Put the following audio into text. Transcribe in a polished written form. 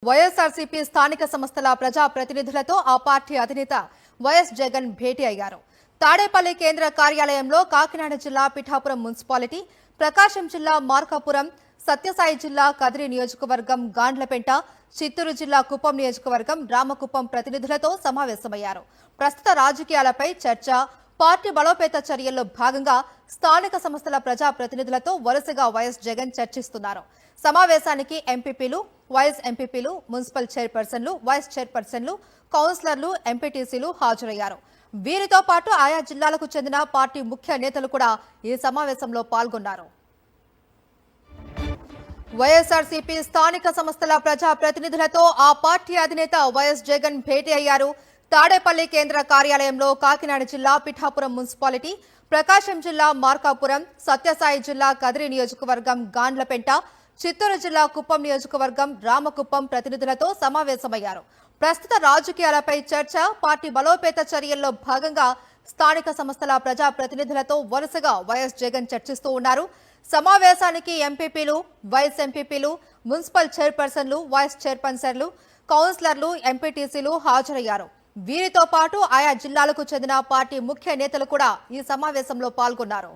వైఎస్ఆర్సీపీ స్థానిక సంస్థల ప్రజా ప్రతినిధులతో ఆ పార్టీ అధినేత వైఎస్ జగన్ భేటీ అయ్యారు. తాడేపల్లి కేంద్ర కార్యాలయంలో కాకినాడ జిల్లా పిఠాపురం మున్సిపాలిటీ, ప్రకాశం జిల్లా మార్కాపురం, సత్యసాయి జిల్లా కదిరి నియోజకవర్గం గాండ్లపెంట, చిత్తూరు జిల్లా కుప్పం నియోజకవర్గం రామకుప్పం ప్రతినిధులతో సమావేశమయ్యారు. ప్రస్తుత రాజకీయాలపై చర్చ, పార్టీ బలోపేత చర్యల్లో భాగంగా స్థానిక సంస్థల ప్రజా ప్రతినిధులతో వరుసగా వైఎస్ జగన్ చర్చిస్తున్నారు. సమావేశానికి ఎంపీపీలు, వైస్ ఎంపీపీలు, మున్సిపల్ చైర్పర్సన్లు, వైస్ చైర్పర్సన్లు, కౌన్సిలర్లు, ఎంపీటీసీలు హాజరయ్యారు. వీరితో పాటు ఆయా జిల్లాలకు చెందిన పార్టీ ముఖ్య నేతలు కూడా ఈ సమావేశంలో పాల్గొన్నారు. వైఎస్ఆర్సీపీ స్థానిక సంస్థల ప్రజా ప్రతినిధులతో ఆ పార్టీ అధినేత వైఎస్ జగన్ భేటీ అయ్యారు. తాడేపల్లి కేంద్ర కార్యాలయంలో కాకినాడ జిల్లా పిఠాపురం మున్సిపాలిటీ, ప్రకాశం జిల్లా మార్కాపురం, సత్యసాయి జిల్లా కదిరి నియోజకవర్గం గాండ్లపెంట, చిత్తూరు జిల్లా కుప్పం నియోజకవర్గం రామకుప్పం ప్రతినిధులతో సమావేశమయ్యారు. ప్రస్తుత రాజకీయాలపై చర్చ, పార్టీ బలోపేత చర్యల్లో భాగంగా స్థానిక సంస్థల ప్రజా ప్రతినిధులతో వరుసగా వైఎస్ జగన్ చర్చిస్తూ ఉన్నారు. సమావేశానికి ఎంపీపీలు, వైస్ ఎంపీపీలు, మున్సిపల్ చైర్పర్సన్లు, వైస్ చైర్పర్సన్లు, కౌన్సిలర్లు, ఎంపీటీసీలు హాజరయ్యారు. వీరితో పాటు ఆయా జిల్లాలకు చెందిన పార్టీ ముఖ్య నేతలు కూడా ఈ సమావేశంలో పాల్గొన్నారు.